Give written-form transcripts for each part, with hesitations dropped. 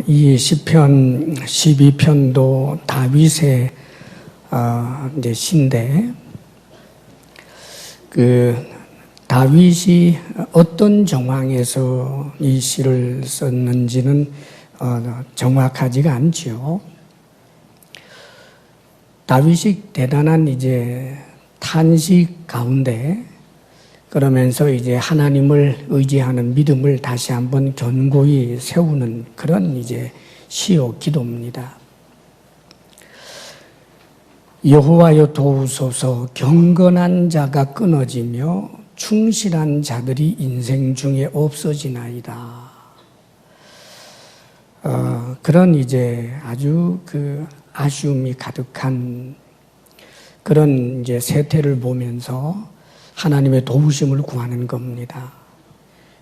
이 시편 12편도 다윗의 이제 시인데, 다윗이 어떤 정황에서 이 시를 썼는지는 정확하지가 않지요. 다윗이 대단한 이제 탄식 가운데 그러면서 이제 하나님을 의지하는 믿음을 다시 한번 견고히 세우는 그런 이제 시요 기도입니다. 여호와여 도우소서. 경건한 자가 끊어지며 충실한 자들이 인생 중에 없어지나이다. 그런 이제 아주 아쉬움이 가득한 그런 이제 세태를 보면서 하나님의 도우심을 구하는 겁니다.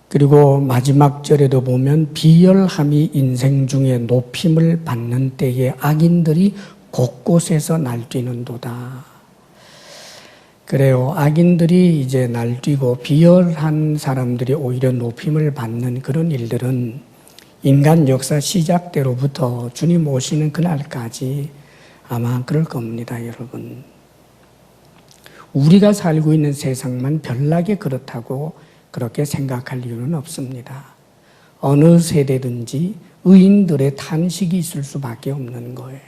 그리고 마지막 절에도 보면 비열함이 인생 중에 높임을 받는 때에 악인들이 곳곳에서 날뛰는도다. 그래요. 악인들이 이제 날뛰고 비열한 사람들이 오히려 높임을 받는 그런 일들은 인간 역사 시작대로부터 주님 오시는 그날까지 아마 그럴 겁니다, 여러분. 우리가 살고 있는 세상만 별나게 그렇다고 그렇게 생각할 이유는 없습니다. 어느 세대든지 의인들의 탄식이 있을 수밖에 없는 거예요.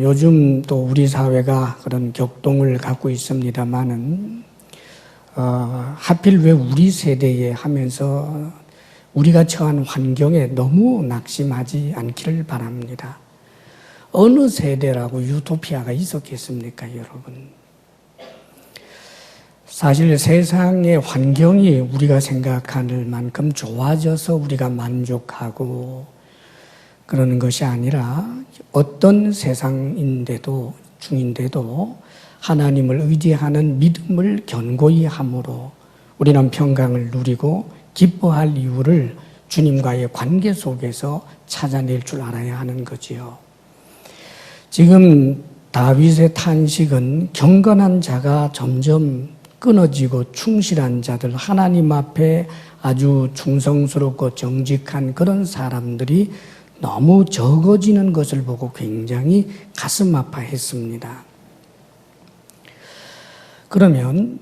요즘 또 우리 사회가 그런 격동을 갖고 있습니다만은, 하필 왜 우리 세대에 하면서 우리가 처한 환경에 너무 낙심하지 않기를 바랍니다. 어느 세대라고 유토피아가 있었겠습니까, 여러분? 사실 세상의 환경이 우리가 생각할 만큼 좋아져서 우리가 만족하고 그러는 것이 아니라 어떤 세상인데도 중인데도 하나님을 의지하는 믿음을 견고히 함으로 우리는 평강을 누리고 기뻐할 이유를 주님과의 관계 속에서 찾아낼 줄 알아야 하는 거지요. 지금 다윗의 탄식은 경건한 자가 점점 끊어지고 충실한 자들, 하나님 앞에 아주 충성스럽고 정직한 그런 사람들이 너무 적어지는 것을 보고 굉장히 가슴 아파했습니다. 그러면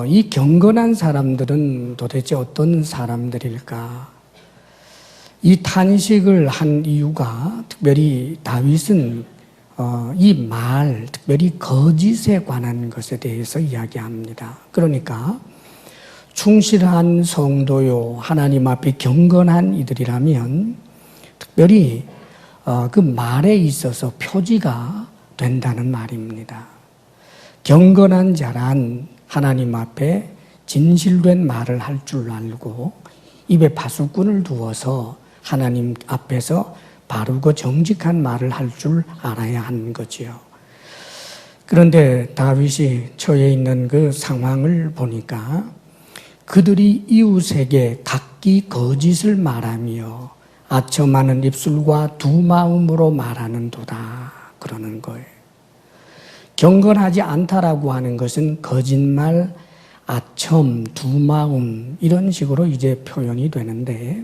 이 경건한 사람들은 도대체 어떤 사람들일까? 이 탄식을 한 이유가 특별히 다윗은 이 말, 특별히 거짓에 관한 것에 대해서 이야기합니다. 그러니까 충실한 성도요, 하나님 앞에 경건한 이들이라면 특별히 그 말에 있어서 표지가 된다는 말입니다. 경건한 자란 하나님 앞에 진실된 말을 할 줄 알고 입에 파수꾼을 두어서 하나님 앞에서 바르고 정직한 말을 할 줄 알아야 하는 거지요. 그런데 다윗이 처해 있는 그 상황을 보니까 그들이 이웃에게 각기 거짓을 말하며 아첨하는 입술과 두 마음으로 말하는도다 그러는 거예요. 경건하지 않다라고 하는 것은 거짓말, 아첨, 두 마음 이런 식으로 이제 표현이 되는데,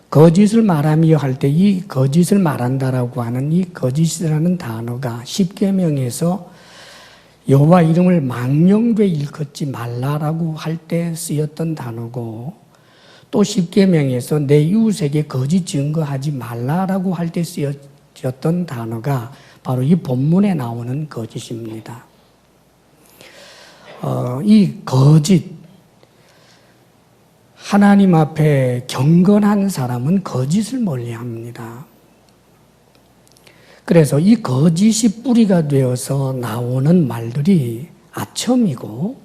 거짓을 말하며 할 때 이 거짓을 말한다라고 하는 이 거짓이라는 단어가 십계명에서 여호와 이름을 망령되이 일컫지 말라라고 할 때 쓰였던 단어고, 또 십계명에서 내 이웃에게 거짓 증거하지 말라라고 할 때 쓰였던 단어가 바로 이 본문에 나오는 거짓입니다. 이 거짓, 하나님 앞에 경건한 사람은 거짓을 멀리합니다. 그래서 이 거짓이 뿌리가 되어서 나오는 말들이 아첨이고,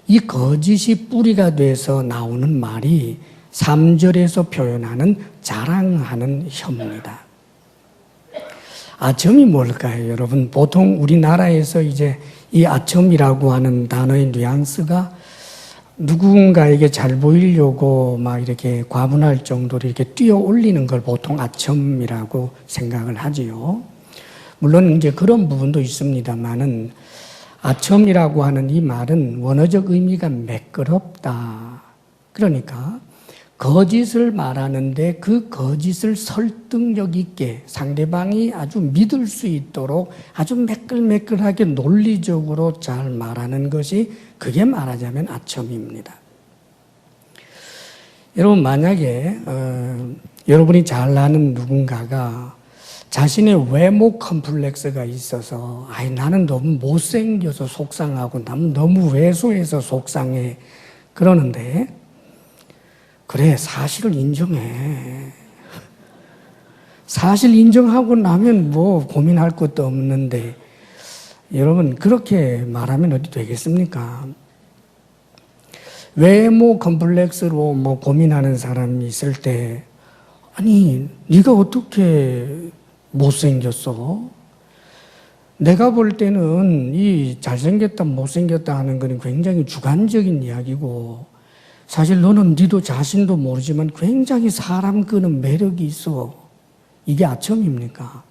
이 거짓이 뿌리가 돼서 나오는 말이 3절에서 표현하는 자랑하는 혀입니다. 아첨이 뭘까요, 여러분? 보통 우리나라에서 이제 이 아첨이라고 하는 단어의 뉘앙스가 누군가에게 잘 보이려고 막 이렇게 과분할 정도로 이렇게 뛰어 올리는 걸 보통 아첨이라고 생각을 하지요. 물론 이제 그런 부분도 있습니다만은 아첨이라고 하는 이 말은 원어적 의미가 매끄럽다. 그러니까 거짓을 말하는데 그 거짓을 설득력 있게 상대방이 아주 믿을 수 있도록 아주 매끌매끌하게 논리적으로 잘 말하는 것이 그게 말하자면 아첨입니다. 여러분 만약에 여러분이 잘 아는 누군가가 자신의 외모 컴플렉스가 있어서 나는 너무 못생겨서 속상하고 나는 너무 왜소해서 속상해 그러는데 그래 사실을 인정해. 사실 인정하고 나면 뭐 고민할 것도 없는데 여러분 그렇게 말하면 어디 되겠습니까? 외모 컴플렉스로 뭐 고민하는 사람이 있을 때 아니 네가 어떻게 못생겼어? 내가 볼 때는 이 잘생겼다 못생겼다 하는 건 굉장히 주관적인 이야기고 사실 너는 네도 자신도 모르지만 굉장히 사람 끄는 매력이 있어. 이게 아첨입니까?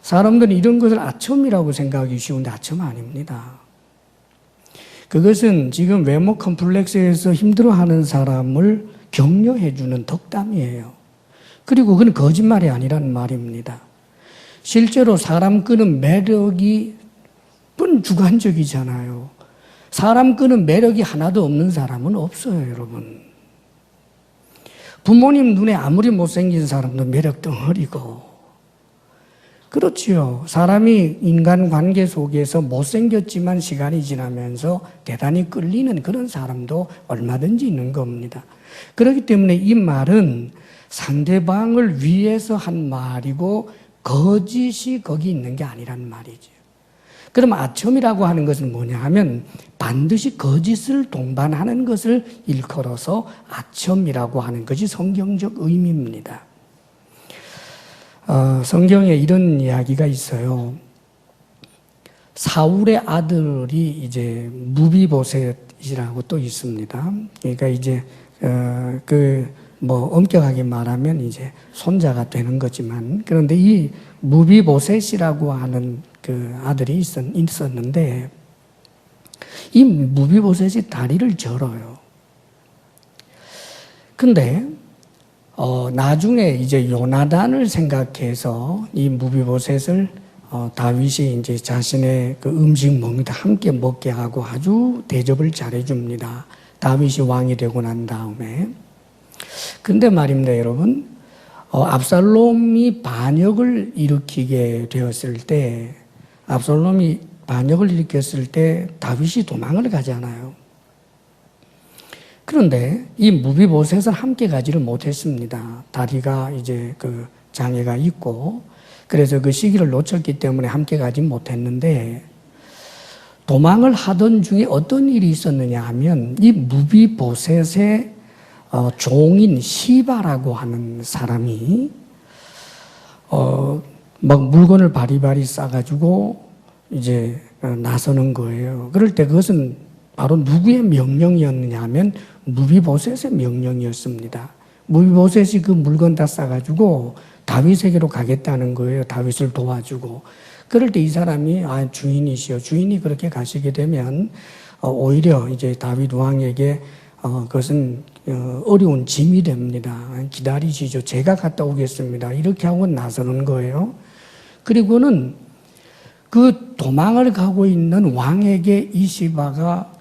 사람들은 이런 것을 아첨이라고 생각하기 쉬운데 아첨 아닙니다. 그것은 지금 외모 컴플렉스에서 힘들어하는 사람을 격려해주는 덕담이에요. 그리고 그건 거짓말이 아니라는 말입니다. 실제로 사람 끄는 매력이 뻔 주관적이잖아요. 사람 끄는 매력이 하나도 없는 사람은 없어요, 여러분. 부모님 눈에 아무리 못생긴 사람도 매력 덩어리고. 그렇지요. 사람이 인간관계 속에서 못생겼지만 시간이 지나면서 대단히 끌리는 그런 사람도 얼마든지 있는 겁니다. 그렇기 때문에 이 말은 상대방을 위해서 한 말이고 거짓이 거기 있는 게 아니란 말이죠. 그럼 아첨이라고 하는 것은 뭐냐 하면 반드시 거짓을 동반하는 것을 일컬어서 아첨이라고 하는 것이 성경적 의미입니다. 성경에 이런 이야기가 있어요. 사울의 아들이 이제 무비보셋이라고 또 있습니다. 그러니까 이제 엄격하게 말하면 이제 손자가 되는 거지만 그런데 이 무비보셋이라고 하는 그 아들이 있었는데 이 무비보셋이 다리를 절어요. 근데 나중에 이제 요나단을 생각해서 이 무비보셋을 다윗이 이제 자신의 그 음식 먹는데 함께 먹게 하고 아주 대접을 잘해줍니다. 다윗이 왕이 되고 난 다음에. 근데 말입니다, 여러분. 압살롬이 반역을 일으키게 되었을 때, 압살롬이 반역을 일으켰을 때 다윗이 도망을 가잖아요. 그런데 이 무비보셋은 함께 가지를 못했습니다. 다리가 이제 그 장애가 있고, 그래서 그 시기를 놓쳤기 때문에 함께 가지 못했는데, 도망을 하던 중에 어떤 일이 있었느냐 하면, 이 무비보셋의 종인 시바라고 하는 사람이 막 물건을 바리바리 싸가지고 이제 나서는 거예요. 그럴 때 그것은 바로 누구의 명령이었느냐 하면 무비보셋의 명령이었습니다. 무비보셋이 그 물건 다 싸가지고 다윗에게로 가겠다는 거예요. 다윗을 도와주고. 그럴 때 이 사람이 주인이시여, 주인이 그렇게 가시게 되면 오히려 이제 다윗 왕에게 그것은 어려운 짐이 됩니다. 기다리시죠. 제가 갔다 오겠습니다. 이렇게 하고 나서는 거예요. 그리고는 그 도망을 가고 있는 왕에게 이 시바가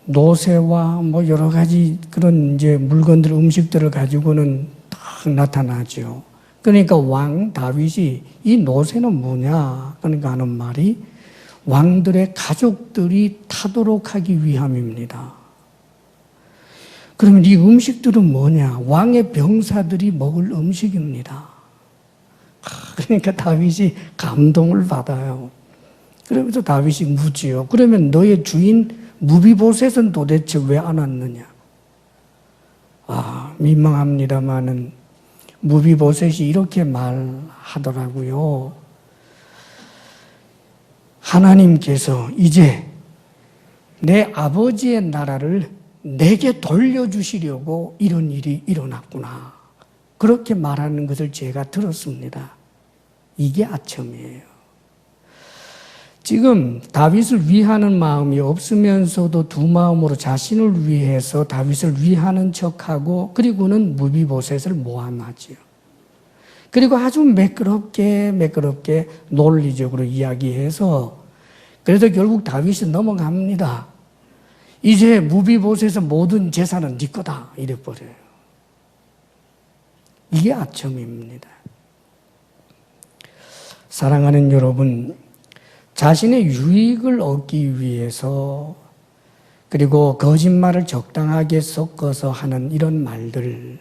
노새와 뭐 여러 가지 그런 이제 물건들, 음식들을 가지고는 딱 나타나죠. 그러니까 왕 다윗이 이 노새는 뭐냐? 그러니까 하는 말이 왕들의 가족들이 타도록 하기 위함입니다. 그러면 이 음식들은 뭐냐? 왕의 병사들이 먹을 음식입니다. 그러니까 다윗이 감동을 받아요. 그러면서 다윗이 묻지요. 그러면 너의 주인 무비보셋은 도대체 왜 안 왔느냐? 민망합니다마는 무비보셋이 이렇게 말하더라고요. 하나님께서 이제 내 아버지의 나라를 내게 돌려주시려고 이런 일이 일어났구나. 그렇게 말하는 것을 제가 들었습니다. 이게 아첨이에요. 지금 다윗을 위하는 마음이 없으면서도 두 마음으로 자신을 위해서 다윗을 위하는 척하고 그리고는 무비보셋을 모함하지요. 그리고 아주 매끄럽게 논리적으로 이야기해서 그래서 결국 다윗이 넘어갑니다. 이제 무비보셋의 모든 재산은 네 거다 이래버려요. 이게 아첨입니다. 사랑하는 여러분, 자신의 유익을 얻기 위해서 그리고 거짓말을 적당하게 섞어서 하는 이런 말들,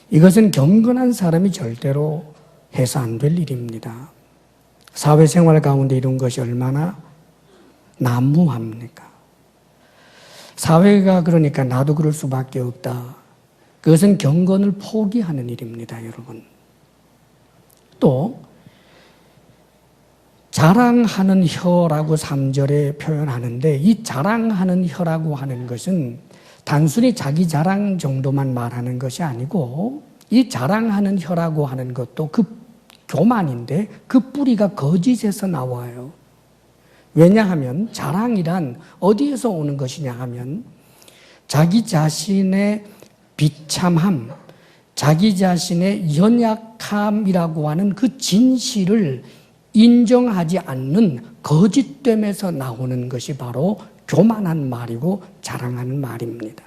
이것은 경건한 사람이 절대로 해서 안 될 일입니다. 사회생활 가운데 이런 것이 얼마나 난무합니까? 사회가 그러니까 나도 그럴 수밖에 없다. 그것은 경건을 포기하는 일입니다, 여러분. 또 자랑하는 혀라고 3절에 표현하는데 이 자랑하는 혀라고 하는 것은 단순히 자기 자랑 정도만 말하는 것이 아니고 이 자랑하는 혀라고 하는 것도 그 교만인데 그 뿌리가 거짓에서 나와요. 왜냐하면 자랑이란 어디에서 오는 것이냐 하면 자기 자신의 비참함, 자기 자신의 연약함이라고 하는 그 진실을 인정하지 않는 거짓됨에서 나오는 것이 바로 교만한 말이고 자랑하는 말입니다.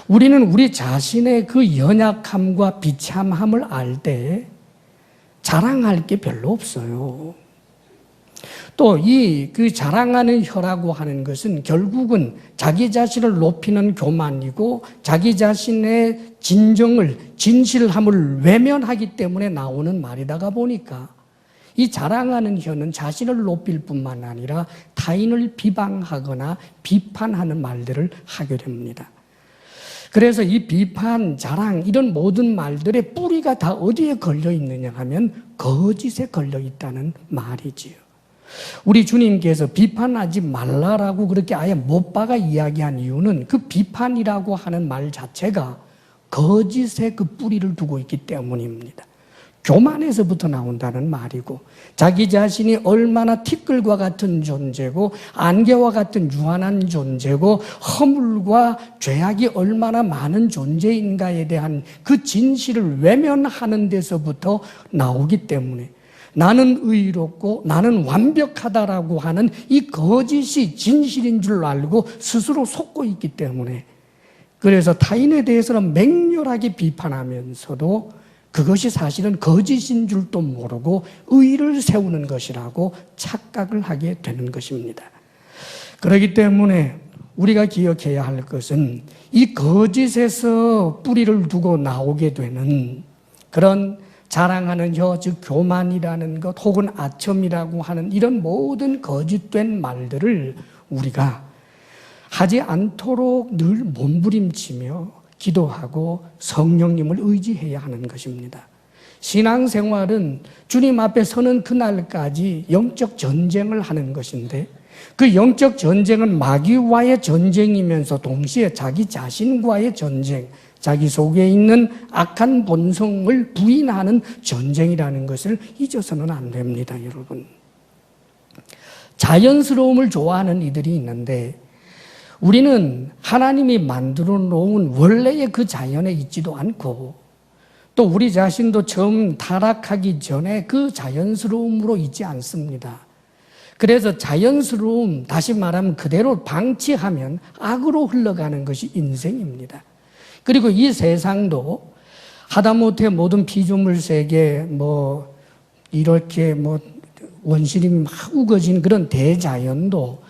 우리는 우리 자신의 그 연약함과 비참함을 알 때 자랑할 게 별로 없어요. 또 그 자랑하는 혀라고 하는 것은 결국은 자기 자신을 높이는 교만이고 자기 자신의 진실함을 외면하기 때문에 나오는 말이다가 보니까 이 자랑하는 혀는 자신을 높일 뿐만 아니라 타인을 비방하거나 비판하는 말들을 하게 됩니다. 그래서 이 비판, 자랑 이런 모든 말들의 뿌리가 다 어디에 걸려 있느냐 하면 거짓에 걸려 있다는 말이지요. 우리 주님께서 비판하지 말라라고 그렇게 아예 못 박아 이야기한 이유는 그 비판이라고 하는 말 자체가 거짓에 그 뿌리를 두고 있기 때문입니다. 교만에서부터 나온다는 말이고 자기 자신이 얼마나 티끌과 같은 존재고 안개와 같은 유한한 존재고 허물과 죄악이 얼마나 많은 존재인가에 대한 그 진실을 외면하는 데서부터 나오기 때문에 나는 의롭고 나는 완벽하다라고 하는 이 거짓이 진실인 줄 알고 스스로 속고 있기 때문에 그래서 타인에 대해서는 맹렬하게 비판하면서도 그것이 사실은 거짓인 줄도 모르고 의의를 세우는 것이라고 착각을 하게 되는 것입니다. 그렇기 때문에 우리가 기억해야 할 것은 이 거짓에서 뿌리를 두고 나오게 되는 그런 자랑하는 혀, 즉 교만이라는 것 혹은 아첨이라고 하는 이런 모든 거짓된 말들을 우리가 하지 않도록 늘 몸부림치며 기도하고 성령님을 의지해야 하는 것입니다. 신앙생활은 주님 앞에 서는 그날까지 영적 전쟁을 하는 것인데 그 영적 전쟁은 마귀와의 전쟁이면서 동시에 자기 자신과의 전쟁, 자기 속에 있는 악한 본성을 부인하는 전쟁이라는 것을 잊어서는 안 됩니다, 여러분. 자연스러움을 좋아하는 이들이 있는데 우리는 하나님이 만들어 놓은 원래의 그 자연에 있지도 않고 또 우리 자신도 처음 타락하기 전에 그 자연스러움으로 있지 않습니다. 그래서 자연스러움, 다시 말하면 그대로 방치하면 악으로 흘러가는 것이 인생입니다. 그리고 이 세상도 하다못해 모든 피조물 세계 이렇게 원신이 막 우거진 그런 대자연도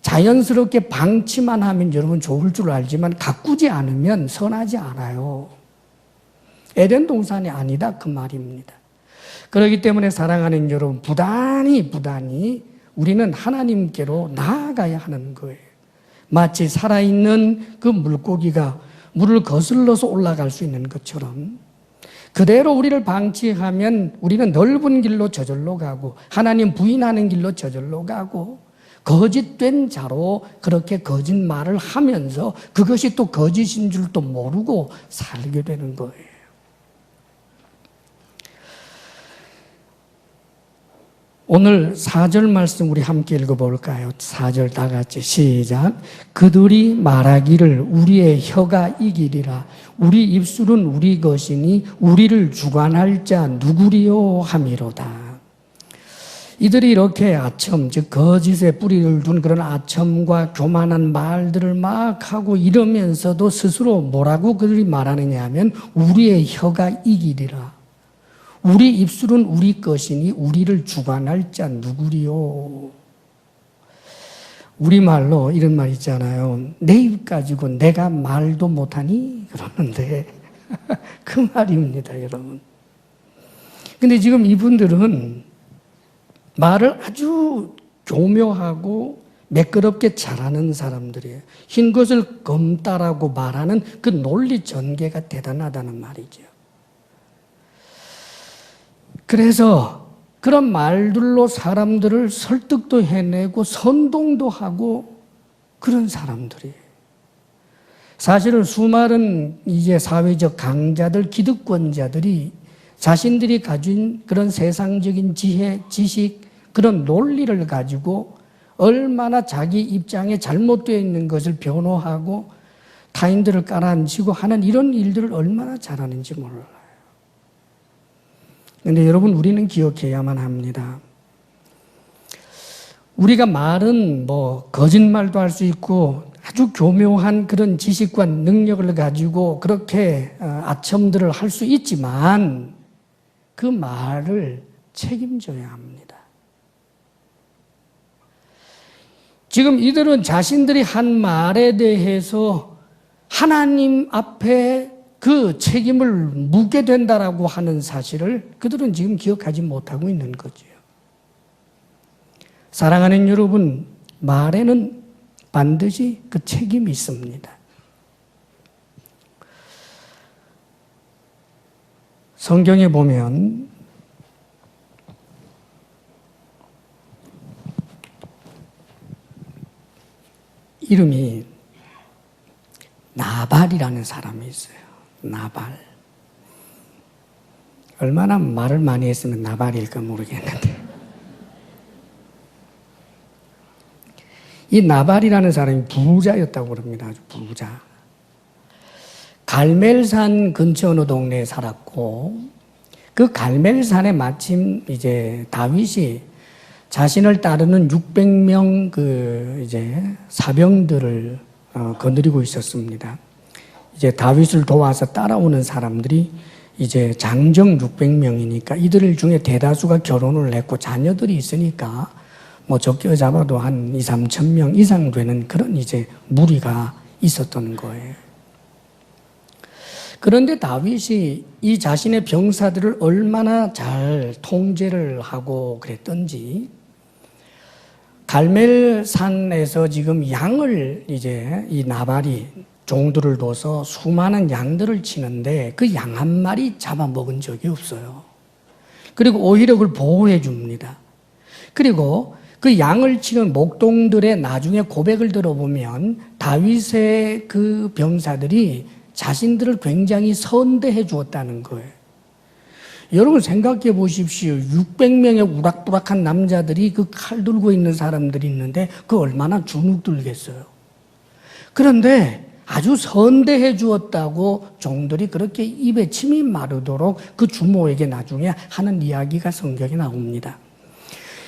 자연스럽게 방치만 하면 여러분 좋을 줄 알지만 가꾸지 않으면 선하지 않아요. 에덴 동산이 아니다 그 말입니다. 그렇기 때문에 사랑하는 여러분 부단히 우리는 하나님께로 나아가야 하는 거예요. 마치 살아있는 그 물고기가 물을 거슬러서 올라갈 수 있는 것처럼 그대로 우리를 방치하면 우리는 넓은 길로 저절로 가고 하나님 부인하는 길로 저절로 가고 거짓된 자로 그렇게 거짓말을 하면서 그것이 또 거짓인 줄도 모르고 살게 되는 거예요. 오늘 4절 말씀 우리 함께 읽어볼까요? 4절 다 같이 시작. 그들이 말하기를 우리의 혀가 이기리라. 우리 입술은 우리 것이니 우리를 주관할 자 누구리요 함이로다. 이들이 이렇게 아첨, 즉 거짓에 뿌리를 둔 그런 아첨과 교만한 말들을 막 하고 이러면서도 스스로 뭐라고 그들이 말하느냐 하면 우리의 혀가 이기리라. 우리 입술은 우리 것이니 우리를 주관할 자 누구리요. 우리말로 이런 말 있잖아요. 내 입 가지고 내가 말도 못하니? 그러는데 그 말입니다, 여러분. 근데 지금 이분들은 말을 아주 교묘하고 매끄럽게 잘하는 사람들이에요. 흰 것을 검다라고 말하는 그 논리 전개가 대단하다는 말이죠. 그래서 그런 말들로 사람들을 설득도 해내고 선동도 하고 그런 사람들이에요. 사실은 수많은 이제 사회적 강자들, 기득권자들이 자신들이 가진 그런 세상적인 지혜, 지식, 그런 논리를 가지고 얼마나 자기 입장에 잘못되어 있는 것을 변호하고 타인들을 깔아앉히고 하는 이런 일들을 얼마나 잘하는지 몰라요. 그런데 여러분, 우리는 기억해야만 합니다. 우리가 말은 뭐 거짓말도 할 수 있고 아주 교묘한 그런 지식과 능력을 가지고 그렇게 아첨들을 할 수 있지만 그 말을 책임져야 합니다. 지금 이들은 자신들이 한 말에 대해서 하나님 앞에 그 책임을 묻게 된다라고 하는 사실을 그들은 지금 기억하지 못하고 있는 거죠. 사랑하는 여러분, 말에는 반드시 그 책임이 있습니다. 성경에 보면 이름이 나발이라는 사람이 있어요. 나발. 얼마나 말을 많이 했으면 나발일까 모르겠는데. 이 나발이라는 사람이 부자였다고 그럽니다. 아주 부자. 갈멜산 근처 어느 동네에 살았고, 그 갈멜산에 마침 이제 다윗이 자신을 따르는 600명 사병들을 거느리고 있었습니다. 이제 다윗을 도와서 따라오는 사람들이 이제 장정 600명이니까 이들 중에 대다수가 결혼을 했고 자녀들이 있으니까 뭐 적게 잡아도 한 2, 3천 명 이상 되는 그런 이제 무리가 있었던 거예요. 그런데 다윗이 이 자신의 병사들을 얼마나 잘 통제를 하고 그랬던지 갈멜산에서 지금 양을 이제 이 나발이 종들을 둬서 수많은 양들을 치는데 그 양 한 마리 잡아먹은 적이 없어요. 그리고 오히려 그걸 보호해 줍니다. 그리고 그 양을 치는 목동들의 나중에 고백을 들어보면 다윗의 그 병사들이 자신들을 굉장히 선대해 주었다는 거예요. 여러분 생각해 보십시오. 600명의 우락부락한 남자들이 그 칼 들고 있는 사람들이 있는데 그 얼마나 주눅 들겠어요. 그런데 아주 선대해 주었다고 종들이 그렇게 입에 침이 마르도록 그 주모에게 나중에 하는 이야기가 성경에 나옵니다.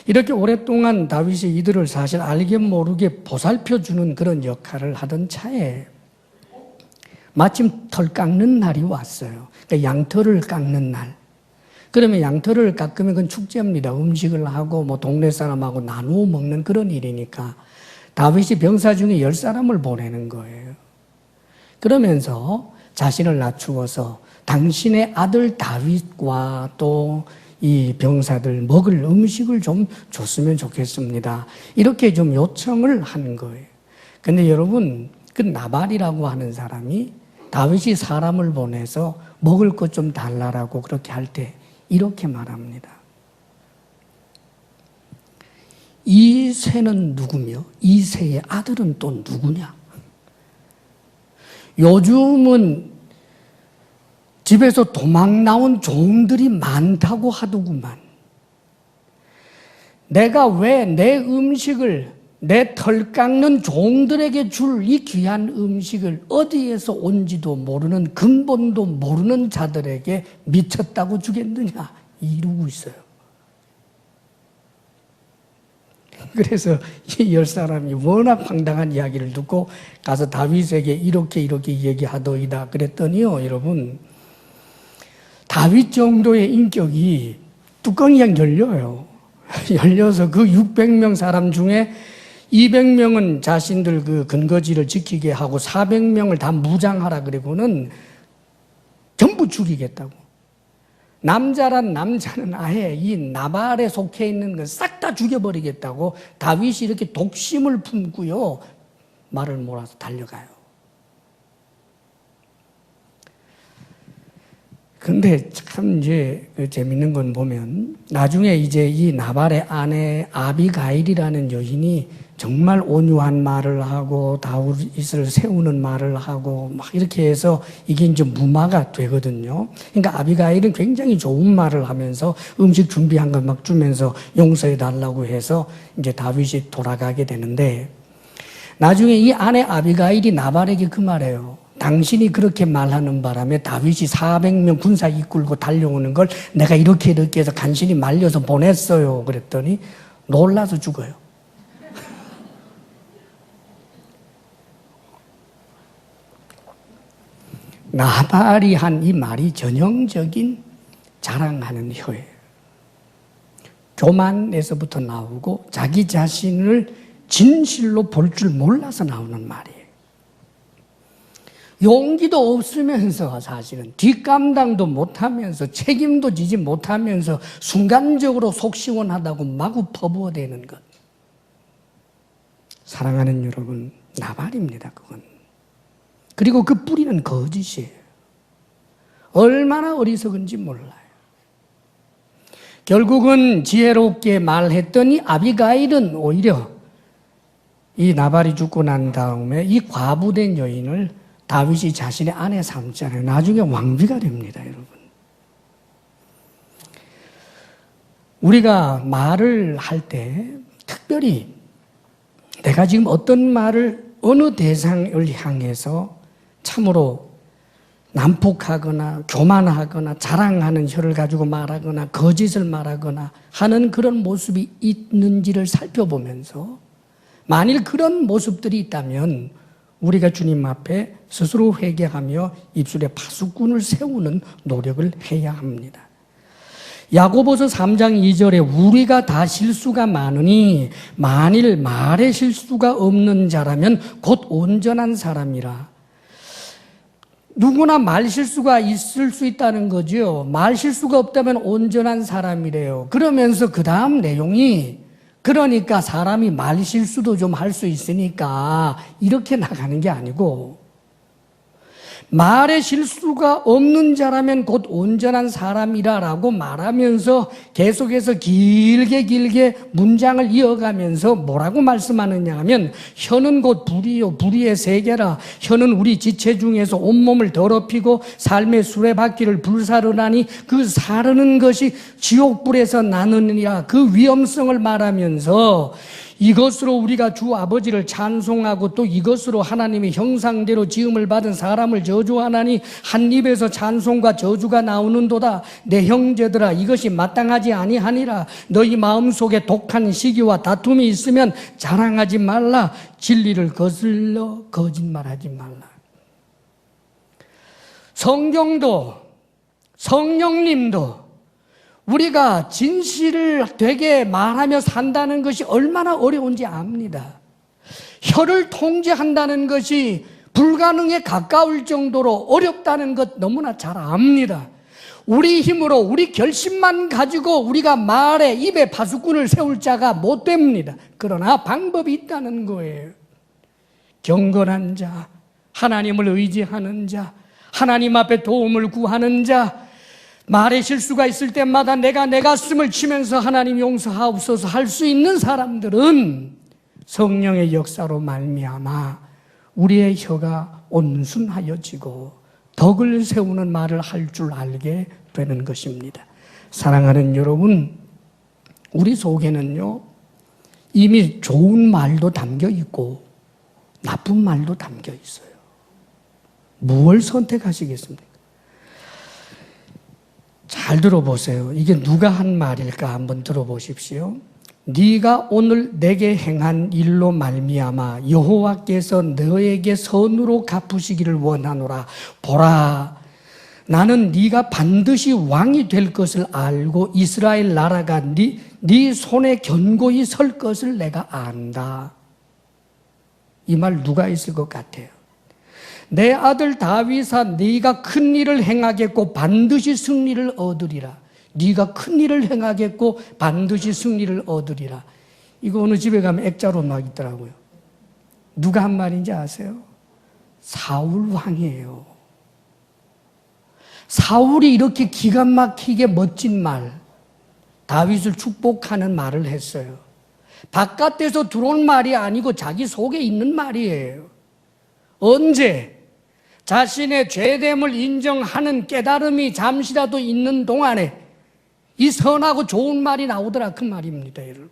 이렇게 오랫동안 다윗이 이들을 사실 알게 모르게 보살펴주는 그런 역할을 하던 차에 마침 털 깎는 날이 왔어요. 그러니까 양털을 깎는 날. 그러면 양털을 깎으면 그건 축제입니다. 음식을 하고 뭐 동네 사람하고 나누어 먹는 그런 일이니까 다윗이 병사 중에 10사람을 보내는 거예요. 그러면서 자신을 낮추어서 당신의 아들 다윗과 또 이 병사들 먹을 음식을 좀 줬으면 좋겠습니다. 이렇게 좀 요청을 하는 거예요. 근데 여러분, 그 나발이라고 하는 사람이 다윗이 사람을 보내서 먹을 것 좀 달라라고 그렇게 할 때 이렇게 말합니다. 이 새는 누구며 이 새의 아들은 또 누구냐? 요즘은 집에서 도망 나온 종들이 많다고 하더구만. 내가 왜 내 음식을 내 털 깎는 종들에게 줄 이 귀한 음식을 어디에서 온지도 모르는 근본도 모르는 자들에게 미쳤다고 주겠느냐 이러고 있어요. 그래서 이 10사람이 워낙 황당한 이야기를 듣고 가서 다윗에게 이렇게 얘기하더이다 그랬더니요, 여러분, 다윗 정도의 인격이 뚜껑이 열려요. 열려서 그 600명 사람 중에 200명은 자신들 그 근거지를 지키게 하고 400명을 다 무장하라 그리고는 전부 죽이겠다고. 남자란 남자는 아예 이 나발에 속해 있는 걸 싹 다 죽여버리겠다고 다윗이 이렇게 독심을 품고요, 말을 몰아서 달려가요. 근데 참 이제 재밌는 건 보면 나중에 이제 이 나발의 아내 아비가일이라는 여인이 정말 온유한 말을 하고 다윗을 세우는 말을 하고 막 이렇게 해서 이게 이제 무마가 되거든요. 그러니까 아비가일은 굉장히 좋은 말을 하면서 음식 준비한 걸 막 주면서 용서해 달라고 해서 이제 다윗이 돌아가게 되는데, 나중에 이 아내 아비가일이 나발에게 그 말해요. 당신이 그렇게 말하는 바람에 다윗이 400명 군사 이끌고 달려오는 걸 내가 이렇게 해서 간신히 말려서 보냈어요. 그랬더니 놀라서 죽어요. 나발이 한 이 말이 전형적인 자랑하는 혀예요. 교만에서부터 나오고 자기 자신을 진실로 볼 줄 몰라서 나오는 말이에요. 용기도 없으면서 사실은 뒷감당도 못하면서 책임도 지지 못하면서 순간적으로 속 시원하다고 마구 퍼부어대는 것. 사랑하는 여러분, 나발입니다, 그건. 그리고 그 뿌리는 거짓이에요. 얼마나 어리석은지 몰라요. 결국은 지혜롭게 말했더니 아비가일은 오히려 이 나발이 죽고 난 다음에 이 과부된 여인을 다윗이 자신의 아내 삼잖아요. 나중에 왕비가 됩니다, 여러분. 우리가 말을 할 때 특별히 내가 지금 어떤 말을 어느 대상을 향해서 참으로 난폭하거나 교만하거나 자랑하는 혀를 가지고 말하거나 거짓을 말하거나 하는 그런 모습이 있는지를 살펴보면서 만일 그런 모습들이 있다면 우리가 주님 앞에 스스로 회개하며 입술에 파수꾼을 세우는 노력을 해야 합니다. 야고보서 3장 2절에 우리가 다 실수가 많으니 만일 말에 실수가 없는 자라면 곧 온전한 사람이라. 누구나 말 실수가 있을 수 있다는 거죠. 말 실수가 없다면 온전한 사람이래요. 그러면서 그 다음 내용이 그러니까 사람이 말 실수도 좀 할 수 있으니까 이렇게 나가는 게 아니고 말에 실수가 없는 자라면 곧 온전한 사람이라라고 말하면서 계속해서 길게 문장을 이어가면서 뭐라고 말씀하느냐 하면 혀는 곧 불이요 불의의 세계라. 혀는 우리 지체 중에서 온몸을 더럽히고 삶의 수레바퀴를 불사르나니 그 사르는 것이 지옥불에서 나느니라. 그 위험성을 말하면서 이것으로 우리가 주 아버지를 찬송하고 또 이것으로 하나님의 형상대로 지음을 받은 사람을 저주하나니 한 입에서 찬송과 저주가 나오는도다. 내 형제들아, 이것이 마땅하지 아니하니라. 너희 마음속에 독한 시기와 다툼이 있으면 자랑하지 말라. 진리를 거슬러 거짓말하지 말라. 성경도 성령님도 우리가 진실을 되게 말하며 산다는 것이 얼마나 어려운지 압니다. 혀를 통제한다는 것이 불가능에 가까울 정도로 어렵다는 것 너무나 잘 압니다. 우리 힘으로 우리 결심만 가지고 우리가 말에 입에 파수꾼을 세울 자가 못 됩니다. 그러나 방법이 있다는 거예요. 경건한 자, 하나님을 의지하는 자, 하나님 앞에 도움을 구하는 자, 말에 실수가 있을 때마다 내가 내 가슴을 치면서 하나님 용서하옵소서 할 수 있는 사람들은 성령의 역사로 말미암아 우리의 혀가 온순하여지고 덕을 세우는 말을 할 줄 알게 되는 것입니다. 사랑하는 여러분, 우리 속에는요, 이미 좋은 말도 담겨 있고 나쁜 말도 담겨 있어요. 무엇을 선택하시겠습니까? 잘 들어보세요. 이게 누가 한 말일까 한번 들어보십시오. 네가 오늘 내게 행한 일로 말미암아 여호와께서 너에게 선으로 갚으시기를 원하노라. 보라, 나는 네가 반드시 왕이 될 것을 알고 이스라엘 나라가 네 손에 견고히 설 것을 내가 안다. 이 말 누가 있을 것 같아요? 내 아들 다윗아, 네가 큰 일을 행하겠고 반드시 승리를 얻으리라. 네가 큰 일을 행하겠고 반드시 승리를 얻으리라. 이거 어느 집에 가면 액자로 막 있더라고요. 누가 한 말인지 아세요? 사울 왕이에요. 사울이 이렇게 기가 막히게 멋진 말, 다윗을 축복하는 말을 했어요. 바깥에서 들어온 말이 아니고 자기 속에 있는 말이에요. 언제? 자신의 죄됨을 인정하는 깨달음이 잠시라도 있는 동안에 이 선하고 좋은 말이 나오더라, 그 말입니다, 여러분.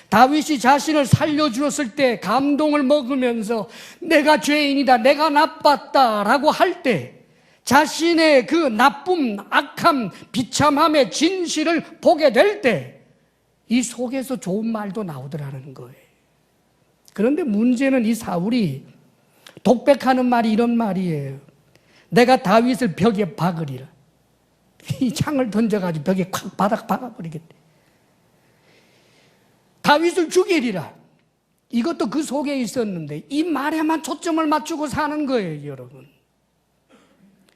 다윗이 자신을 살려주었을 때 감동을 먹으면서 내가 죄인이다, 내가 나빴다라고 할 때 자신의 그 나쁨, 악함, 비참함의 진실을 보게 될 때 이 속에서 좋은 말도 나오더라는 거예요. 그런데 문제는 이 사울이 독백하는 말이 이런 말이에요. 내가 다윗을 벽에 박으리라. 이 창을 던져가지고 벽에 콱 바닥 박아버리겠대. 다윗을 죽이리라. 이것도 그 속에 있었는데 이 말에만 초점을 맞추고 사는 거예요, 여러분.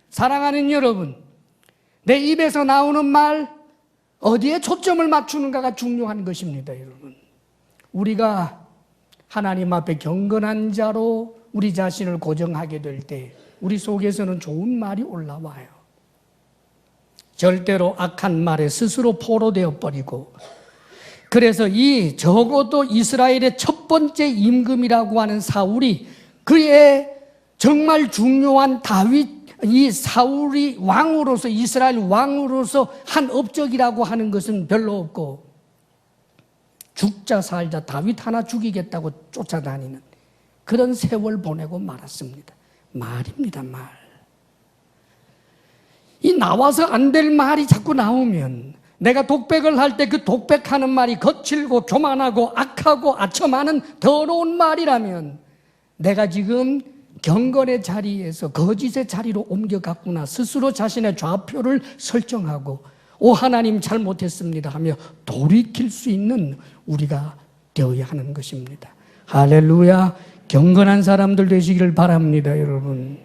사랑하는 여러분, 내 입에서 나오는 말 어디에 초점을 맞추는가가 중요한 것입니다, 여러분. 우리가 하나님 앞에 경건한 자로 우리 자신을 고정하게 될 때 우리 속에서는 좋은 말이 올라와요. 절대로 악한 말에 스스로 포로되어 버리고, 그래서 이 적어도 이스라엘의 첫 번째 임금이라고 하는 사울이 그의 정말 중요한 다윗, 이 사울이 왕으로서, 이스라엘 왕으로서 한 업적이라고 하는 것은 별로 없고, 죽자 살자 다윗 하나 죽이겠다고 쫓아다니는 그런 세월 보내고 말았습니다. 말입니다, 말. 이 나와서 안 될 말이 자꾸 나오면, 내가 독백을 할 때 그 독백하는 말이 거칠고 교만하고 악하고 아첨하는 더러운 말이라면 내가 지금 경건의 자리에서 거짓의 자리로 옮겨갔구나, 스스로 자신의 좌표를 설정하고 오 하나님 잘못했습니다 하며 돌이킬 수 있는 우리가 되어야 하는 것입니다. 할렐루야. 경건한 사람들 되시기를 바랍니다, 여러분.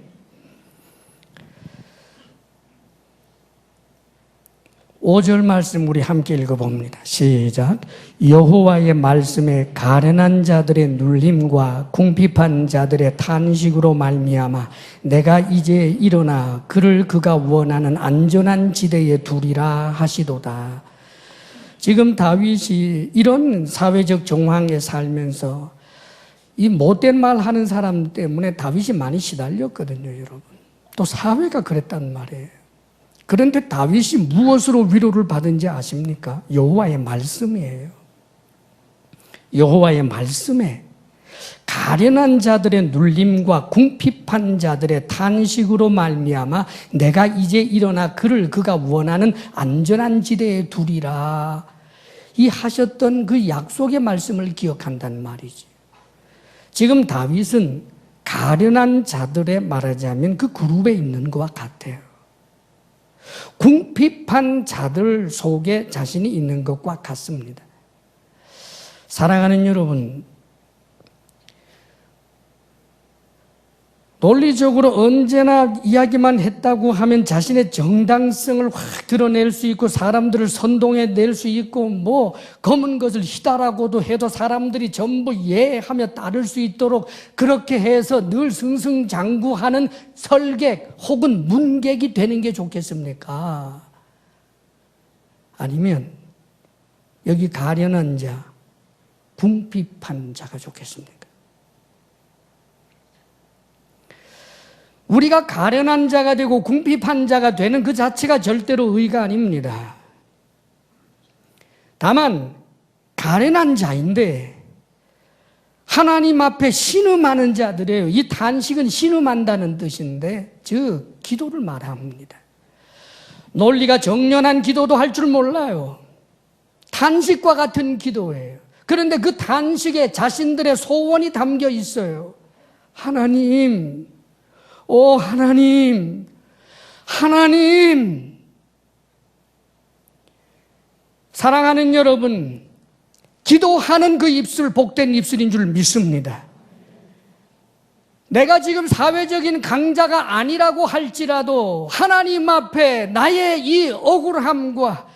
5절 말씀 우리 함께 읽어봅니다. 시작. 여호와의 말씀에 가련한 자들의 눌림과 궁핍한 자들의 탄식으로 말미암아 내가 이제 일어나 그를 그가 원하는 안전한 지대에 두리라 하시도다. 지금 다윗이 이런 사회적 정황에 살면서 이 못된 말 하는 사람 때문에 다윗이 많이 시달렸거든요, 여러분. 또 사회가 그랬단 말이에요. 그런데 다윗이 무엇으로 위로를 받은지 아십니까? 여호와의 말씀이에요. 여호와의 말씀에 가련한 자들의 눌림과 궁핍한 자들의 탄식으로 말미암아 내가 이제 일어나 그를 그가 원하는 안전한 지대에 두리라. 이 하셨던 그 약속의 말씀을 기억한단 말이지. 지금 다윗은 가련한 자들의 말하자면 그 그룹에 있는 것과 같아요. 궁핍한 자들 속에 자신이 있는 것과 같습니다. 사랑하는 여러분, 논리적으로 언제나 이야기만 했다고 하면 자신의 정당성을 확 드러낼 수 있고 사람들을 선동해낼 수 있고 뭐 검은 것을 희다라고도 해도 사람들이 전부 예하며 따를 수 있도록 그렇게 해서 늘 승승장구하는 설객 혹은 문객이 되는 게 좋겠습니까? 아니면 여기 가련한 자, 궁핍한 자가 좋겠습니까? 우리가 가련한 자가 되고 궁핍한 자가 되는 그 자체가 절대로 의가 아닙니다. 다만 가련한 자인데 하나님 앞에 신음하는 자들이에요. 이 탄식은 신음한다는 뜻인데 즉 기도를 말합니다. 논리가 정연한 기도도 할 줄 몰라요. 탄식과 같은 기도예요. 그런데 그 탄식에 자신들의 소원이 담겨 있어요. 하나님, 오 하나님, 하나님. 사랑하는 여러분, 기도하는 그 입술 복된 입술인 줄 믿습니다. 내가 지금 사회적인 강자가 아니라고 할지라도 하나님 앞에 나의 이 억울함과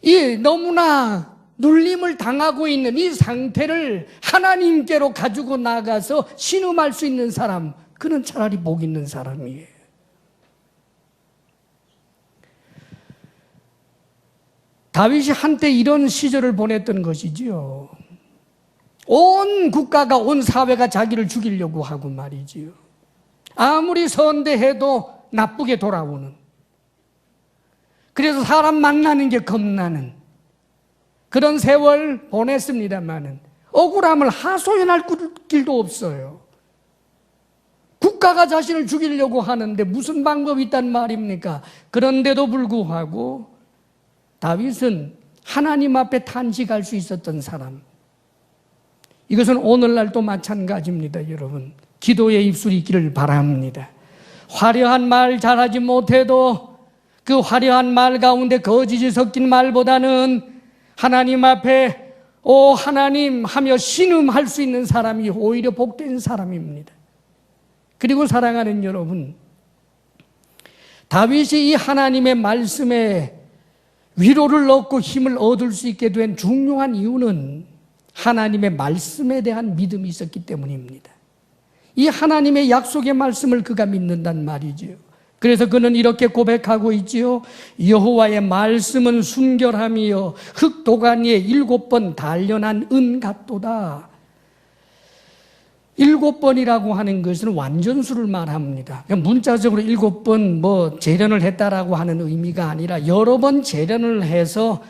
이 너무나 눌림을 당하고 있는 이 상태를 하나님께로 가지고 나가서 신음할 수 있는 사람, 그는 차라리 복 있는 사람이에요. 다윗이 한때 이런 시절을 보냈던 것이지요. 온 국가가, 온 사회가 자기를 죽이려고 하고 말이지요. 아무리 선대해도 나쁘게 돌아오는, 그래서 사람 만나는 게 겁나는 그런 세월 보냈습니다마는 억울함을 하소연할 길도 없어요. 국가가 자신을 죽이려고 하는데 무슨 방법이 있단 말입니까? 그런데도 불구하고 다윗은 하나님 앞에 탄식할 수 있었던 사람. 이것은 오늘날도 마찬가지입니다, 여러분. 기도의 입술이 있기를 바랍니다. 화려한 말 잘하지 못해도 그 화려한 말 가운데 거짓이 섞인 말보다는 하나님 앞에 오 하나님 하며 신음할 수 있는 사람이 오히려 복된 사람입니다. 그리고 사랑하는 여러분, 다윗이 이 하나님의 말씀에 위로를 얻고 힘을 얻을 수 있게 된 중요한 이유는 하나님의 말씀에 대한 믿음이 있었기 때문입니다. 이 하나님의 약속의 말씀을 그가 믿는단 말이지요. 그래서 그는 이렇게 고백하고 있지요. 여호와의 말씀은 순결함이요 흙도가니에 7번 단련한 은 같도다. 7번이라고 하는 것은 완전수를 말합니다. 문자적으로 7번 재련을 했다라고 하는 의미가 아니라 여러 번 재련을 해서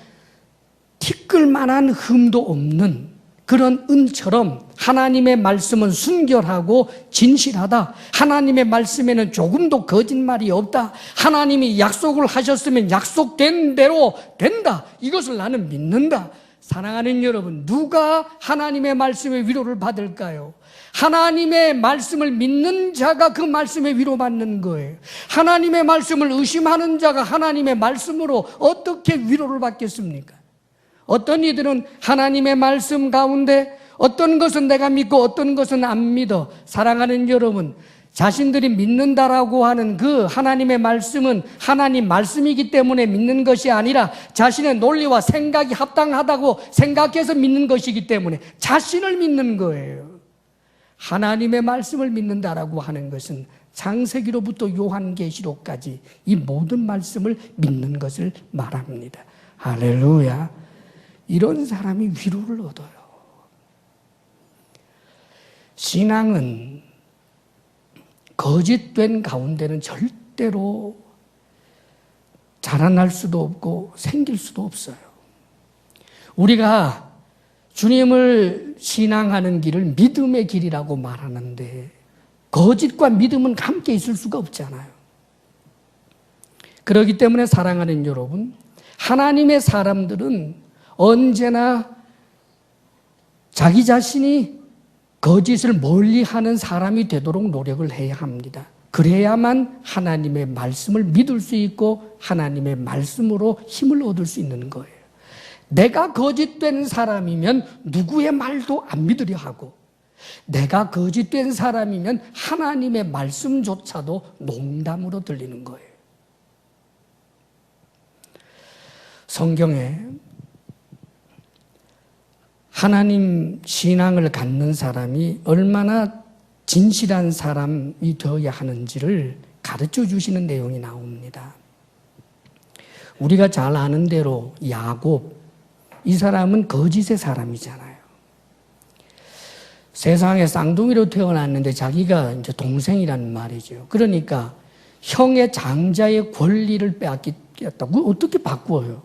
티끌만한 흠도 없는 그런 은처럼 하나님의 말씀은 순결하고 진실하다. 하나님의 말씀에는 조금도 거짓말이 없다. 하나님이 약속을 하셨으면 약속된 대로 된다. 이것을 나는 믿는다. 사랑하는 여러분, 누가 하나님의 말씀에 위로를 받을까요? 하나님의 말씀을 믿는 자가 그 말씀에 위로받는 거예요. 하나님의 말씀을 의심하는 자가 하나님의 말씀으로 어떻게 위로를 받겠습니까? 어떤 이들은 하나님의 말씀 가운데 어떤 것은 내가 믿고 어떤 것은 안 믿어. 사랑하는 여러분, 자신들이 믿는다라고 하는 그 하나님의 말씀은 하나님 말씀이기 때문에 믿는 것이 아니라 자신의 논리와 생각이 합당하다고 생각해서 믿는 것이기 때문에 자신을 믿는 거예요. 하나님의 말씀을 믿는다라고 하는 것은 창세기로부터 요한계시록까지 이 모든 말씀을 믿는 것을 말합니다. 할렐루야. 이런 사람이 위로를 얻어요. 신앙은 거짓된 가운데는 절대로 자라날 수도 없고 생길 수도 없어요. 우리가 주님을 신앙하는 길을 믿음의 길이라고 말하는데 거짓과 믿음은 함께 있을 수가 없잖아요. 그렇기 때문에 사랑하는 여러분, 하나님의 사람들은 언제나 자기 자신이 거짓을 멀리하는 사람이 되도록 노력을 해야 합니다. 그래야만 하나님의 말씀을 믿을 수 있고 하나님의 말씀으로 힘을 얻을 수 있는 거예요. 내가 거짓된 사람이면 누구의 말도 안 믿으려 하고 내가 거짓된 사람이면 하나님의 말씀조차도 농담으로 들리는 거예요. 성경에 하나님 신앙을 갖는 사람이 얼마나 진실한 사람이 되어야 하는지를 가르쳐 주시는 내용이 나옵니다. 우리가 잘 아는 대로 야곱, 이 사람은 거짓의 사람이잖아요. 세상에 쌍둥이로 태어났는데 자기가 이제 동생이라는 말이죠. 그러니까 형의 장자의 권리를 빼앗겼다고 어떻게 바꾸어요?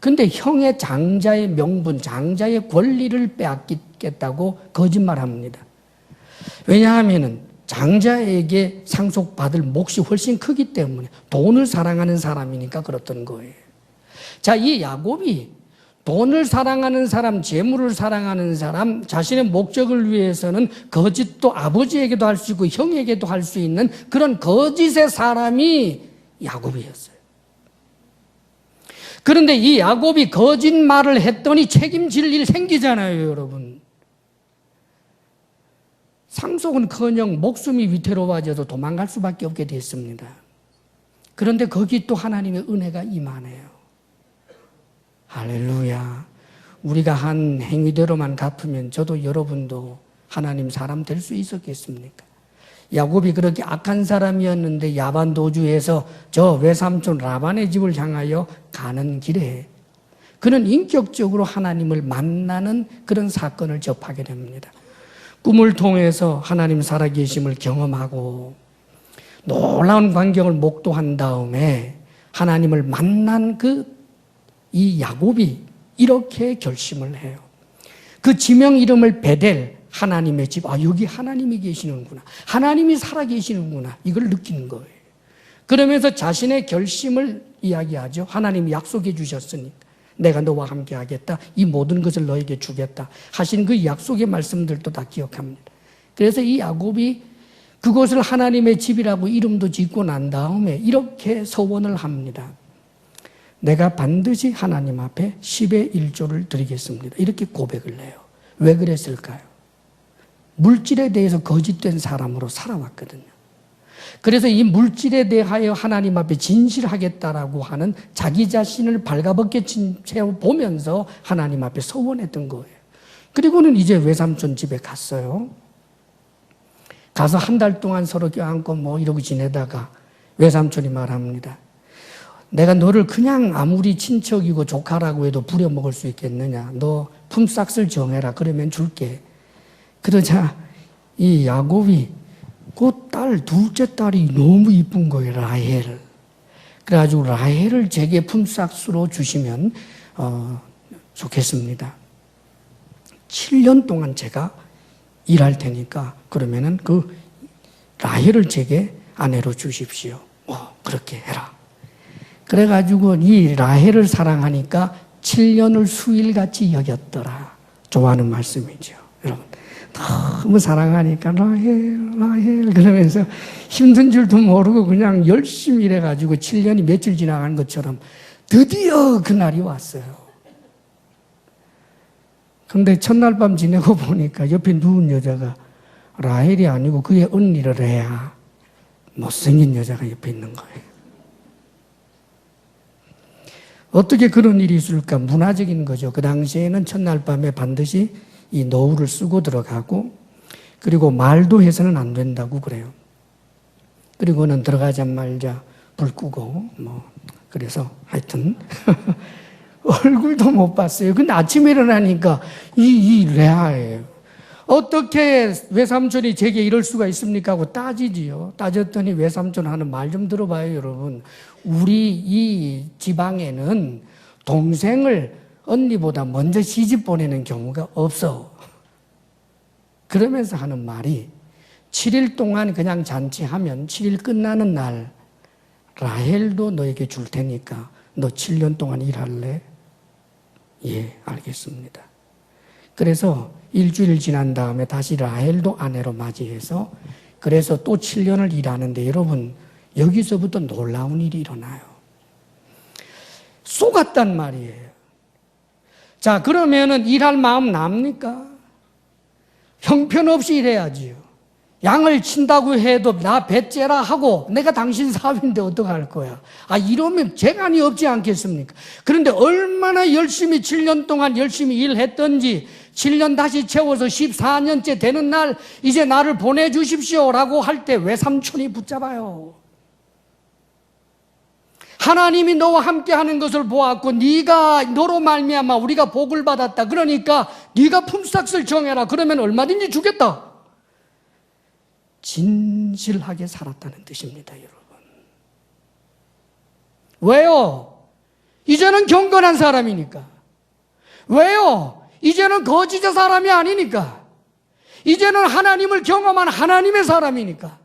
근데 형의 장자의 명분, 장자의 권리를 빼앗기겠다고 거짓말합니다. 왜냐하면 장자에게 상속받을 몫이 훨씬 크기 때문에 돈을 사랑하는 사람이니까 그렇던 거예요. 자, 이 야곱이 돈을 사랑하는 사람, 재물을 사랑하는 사람, 자신의 목적을 위해서는 거짓도 아버지에게도 할 수 있고 형에게도 할 수 있는 그런 거짓의 사람이 야곱이었어요. 그런데 이 야곱이 거짓말을 했더니 책임질 일 생기잖아요, 여러분. 상속은커녕 목숨이 위태로워져도 도망갈 수밖에 없게 됐습니다. 그런데 거기 또 하나님의 은혜가 임하네요. 할렐루야. 우리가 한 행위대로만 갚으면 저도 여러분도 하나님 사람 될 수 있었겠습니까? 야곱이 그렇게 악한 사람이었는데 야반 도주에서 저 외삼촌 라반의 집을 향하여 가는 길에 그는 인격적으로 하나님을 만나는 그런 사건을 접하게 됩니다. 꿈을 통해서 하나님 살아계심을 경험하고 놀라운 광경을 목도한 다음에 하나님을 만난 이 야곱이 이렇게 결심을 해요. 그 지명 이름을 베델, 하나님의 집. 아, 여기 하나님이 계시는구나. 하나님이 살아계시는구나. 이걸 느끼는 거예요. 그러면서 자신의 결심을 이야기하죠. 하나님이 약속해 주셨으니까. 내가 너와 함께 하겠다. 이 모든 것을 너에게 주겠다. 하신 그 약속의 말씀들도 다 기억합니다. 그래서 이 야곱이 그곳을 하나님의 집이라고 이름도 짓고 난 다음에 이렇게 서원을 합니다. 내가 반드시 하나님 앞에 10의 1조를 드리겠습니다. 이렇게 고백을 해요. 왜 그랬을까요? 물질에 대해서 거짓된 사람으로 살아왔거든요. 그래서 이 물질에 대하여 하나님 앞에 진실하겠다라고 하는 자기 자신을 발가벗겨 채워 보면서 하나님 앞에 서원했던 거예요. 그리고는 이제 외삼촌 집에 갔어요. 가서 한 달 동안 서로 껴안고 이러고 지내다가 외삼촌이 말합니다. 내가 너를 그냥 아무리 친척이고 조카라고 해도 부려먹을 수 있겠느냐. 너 품삯을 정해라. 그러면 줄게. 그러자 이 야곱이 그 딸, 둘째 딸이 너무 이쁜 거예요. 라헬. 그래가지고 라헬을 제게 품삯으로 주시면 좋겠습니다. 7년 동안 제가 일할 테니까 그러면은 그 라헬을 제게 아내로 주십시오. 그렇게 해라. 그래가지고 이 라헬을 사랑하니까 7년을 수일같이 여겼더라. 좋아하는 말씀이죠. 여러분 너무 사랑하니까 라헬 그러면서 힘든 줄도 모르고 그냥 열심히 일해가지고 7년이 며칠 지나간 것처럼 드디어 그날이 왔어요. 근데 첫날 밤 지내고 보니까 옆에 누운 여자가 라헬이 아니고 그의 언니를 해야 못생긴 여자가 옆에 있는 거예요. 어떻게 그런 일이 있을까? 문화적인 거죠. 그 당시에는 첫날 밤에 반드시 이 노후를 쓰고 들어가고 그리고 말도 해서는 안 된다고 그래요. 그리고는 들어가자마자 불 끄고 그래서 하여튼 얼굴도 못 봤어요. 근데 아침에 일어나니까 이 레아예요. 어떻게 외삼촌이 제게 이럴 수가 있습니까? 하고 따지지요. 따졌더니 외삼촌 하는 말 좀 들어봐요, 여러분. 우리 이 지방에는 동생을 언니보다 먼저 시집 보내는 경우가 없어. 그러면서 하는 말이 7일 동안 그냥 잔치하면 7일 끝나는 날 라헬도 너에게 줄 테니까 너 7년 동안 일할래? 예, 알겠습니다. 그래서 일주일 지난 다음에 다시 라헬도 아내로 맞이해서 그래서 또 7년을 일하는데 여러분 여기서부터 놀라운 일이 일어나요. 속았단 말이에요. 자, 그러면은 일할 마음 납니까? 형편없이 일해야지요. 양을 친다고 해도 나 배째라 하고 내가 당신 사위인데 어떡할 거야. 이러면 재간이 없지 않겠습니까? 그런데 얼마나 열심히 7년 동안 열심히 일했던지 7년 다시 채워서 14년째 되는 날 이제 나를 보내주십시오라고 할 때 외삼촌이 붙잡아요. 하나님이 너와 함께하는 것을 보았고 네가 너로 말미암아 우리가 복을 받았다. 그러니까 네가 품삯을 정해라. 그러면 얼마든지 주겠다. 진실하게 살았다는 뜻입니다, 여러분. 왜요? 이제는 경건한 사람이니까. 왜요? 이제는 거짓의 사람이 아니니까. 이제는 하나님을 경험한 하나님의 사람이니까.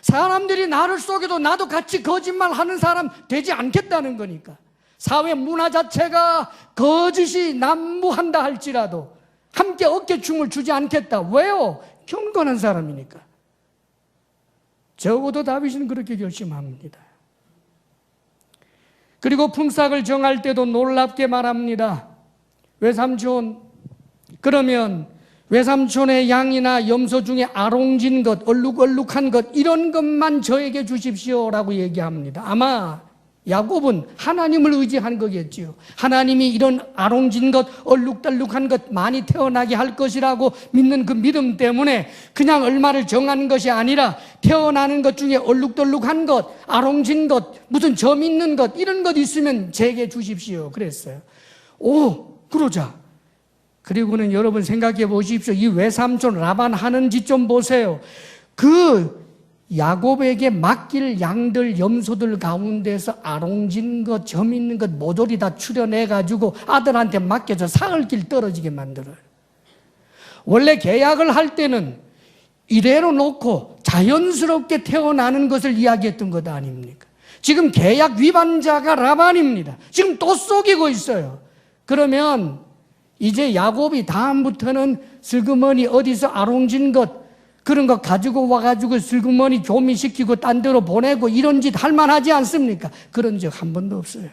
사람들이 나를 속여도 나도 같이 거짓말하는 사람 되지 않겠다는 거니까. 사회 문화 자체가 거짓이 난무한다 할지라도 함께 어깨춤을 주지 않겠다. 왜요? 경건한 사람이니까. 적어도 다윗은 그렇게 결심합니다. 그리고 품삯을 정할 때도 놀랍게 말합니다. 외삼촌, 그러면 외삼촌의 양이나 염소 중에 아롱진 것, 얼룩얼룩한 것 이런 것만 저에게 주십시오라고 얘기합니다. 아마 야곱은 하나님을 의지한 거겠지요. 하나님이 이런 아롱진 것, 얼룩덜룩한 것 많이 태어나게 할 것이라고 믿는 그 믿음 때문에 그냥 얼마를 정한 것이 아니라 태어나는 것 중에 얼룩덜룩한 것, 아롱진 것, 무슨 점 있는 것 이런 것 있으면 제게 주십시오 그랬어요. 오, 그러자. 그리고는 여러분 생각해 보십시오. 이 외삼촌 라반 하는 짓 좀 보세요. 그 야곱에게 맡길 양들, 염소들 가운데서 아롱진 것, 점 있는 것 모조리 다 추려내가지고 아들한테 맡겨서 사흘길 떨어지게 만들어요. 원래 계약을 할 때는 이대로 놓고 자연스럽게 태어나는 것을 이야기했던 것 아닙니까? 지금 계약 위반자가 라반입니다. 지금 또 속이고 있어요. 그러면 이제 야곱이 다음부터는 슬그머니 어디서 아롱진 것 그런 거 가지고 와가지고 슬그머니 교미시키고 딴 데로 보내고 이런 짓 할 만하지 않습니까? 그런 적 한 번도 없어요.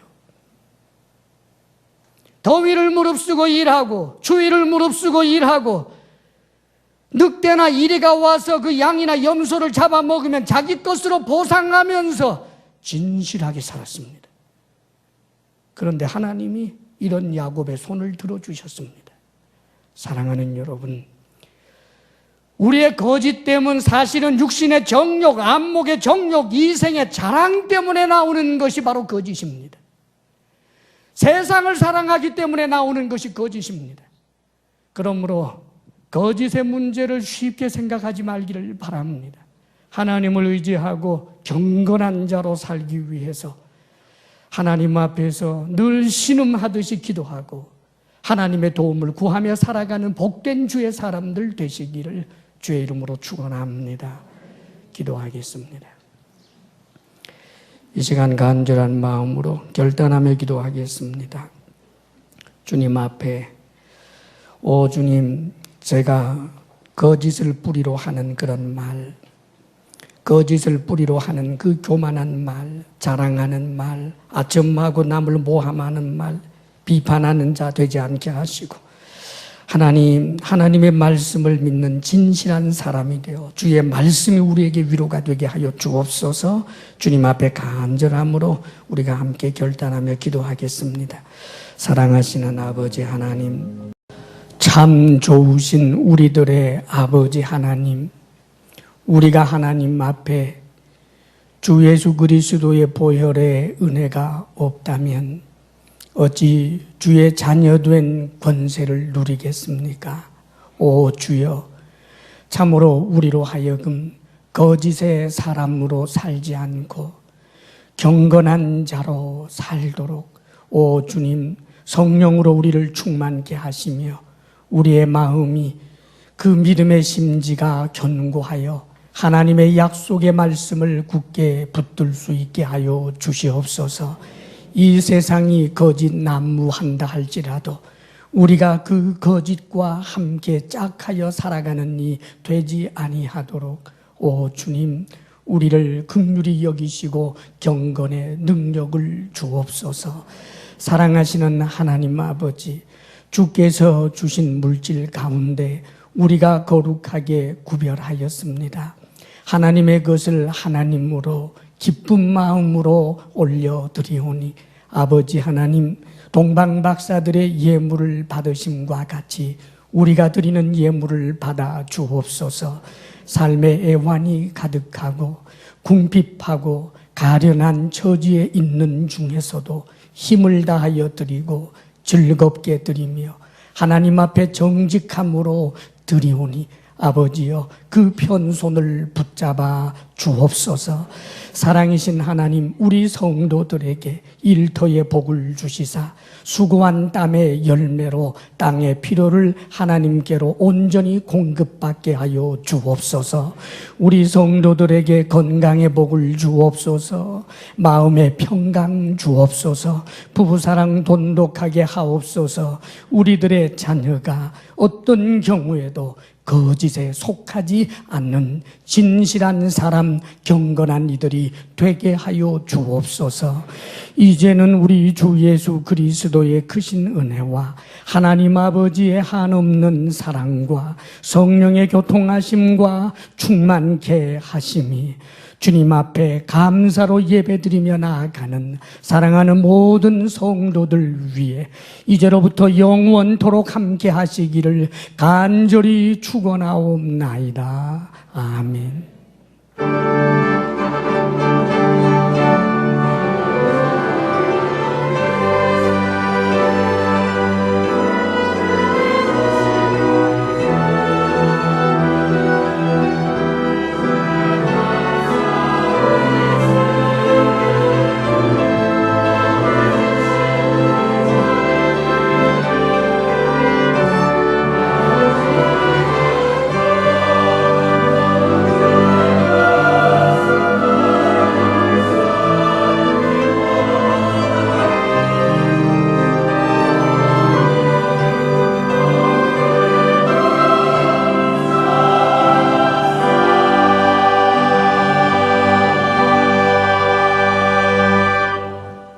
더위를 무릅쓰고 일하고 추위를 무릅쓰고 일하고 늑대나 이리가 와서 그 양이나 염소를 잡아먹으면 자기 것으로 보상하면서 진실하게 살았습니다. 그런데 하나님이 이런 야곱의 손을 들어주셨습니다. 사랑하는 여러분, 우리의 거짓 때문 사실은 육신의 정욕, 안목의 정욕, 이생의 자랑 때문에 나오는 것이 바로 거짓입니다. 세상을 사랑하기 때문에 나오는 것이 거짓입니다. 그러므로 거짓의 문제를 쉽게 생각하지 말기를 바랍니다. 하나님을 의지하고 경건한 자로 살기 위해서 하나님 앞에서 늘 신음하듯이 기도하고 하나님의 도움을 구하며 살아가는 복된 주의 사람들 되시기를 주의 이름으로 축원합니다. 기도하겠습니다. 이 시간 간절한 마음으로 결단하며 기도하겠습니다. 주님 앞에 오 주님, 제가 거짓을 뿌리로 하는 그런 말, 거짓을 뿌리로 하는 그 교만한 말, 자랑하는 말, 아첨하고 남을 모함하는 말, 비판하는 자 되지 않게 하시고 하나님의 말씀을 믿는 진실한 사람이 되어 주의 말씀이 우리에게 위로가 되게 하여 주옵소서. 주님 앞에 간절함으로 우리가 함께 결단하며 기도하겠습니다. 사랑하시는 아버지 하나님, 참 좋으신 우리들의 아버지 하나님, 우리가 하나님 앞에 주 예수 그리스도의 보혈의 은혜가 없다면 어찌 주의 자녀된 권세를 누리겠습니까? 오 주여, 참으로 우리로 하여금 거짓의 사람으로 살지 않고 경건한 자로 살도록 오 주님, 성령으로 우리를 충만케 하시며 우리의 마음이 그 믿음의 심지가 견고하여 하나님의 약속의 말씀을 굳게 붙들 수 있게 하여 주시옵소서. 이 세상이 거짓 난무한다 할지라도 우리가 그 거짓과 함께 짝하여 살아가는 이 되지 아니하도록 오 주님, 우리를 긍휼히 여기시고 경건의 능력을 주옵소서. 사랑하시는 하나님 아버지, 주께서 주신 물질 가운데 우리가 거룩하게 구별하였습니다. 하나님의 것을 하나님으로 기쁜 마음으로 올려드리오니 아버지 하나님, 동방박사들의 예물을 받으심과 같이 우리가 드리는 예물을 받아 주옵소서. 삶의 애환이 가득하고 궁핍하고 가련한 처지에 있는 중에서도 힘을 다하여 드리고 즐겁게 드리며 하나님 앞에 정직함으로 드리오니 아버지여, 그 편손을 붙잡아 주옵소서. 사랑이신 하나님, 우리 성도들에게 일터의 복을 주시사 수고한 땀의 열매로 땅의 필요를 하나님께로 온전히 공급받게 하여 주옵소서. 우리 성도들에게 건강의 복을 주옵소서. 마음의 평강 주옵소서. 부부사랑 돈독하게 하옵소서. 우리들의 자녀가 어떤 경우에도 거짓에 속하지 않는 진실한 사람, 경건한 이들이 되게 하여 주옵소서. 이제는 우리 주 예수 그리스도의 크신 은혜와 하나님 아버지의 한없는 사랑과 성령의 교통하심과 충만케 하심이 주님 앞에 감사로 예배드리며 나아가는 사랑하는 모든 성도들 위해 이제로부터 영원토록 함께 하시기를 간절히 축원하옵나이다. 아멘.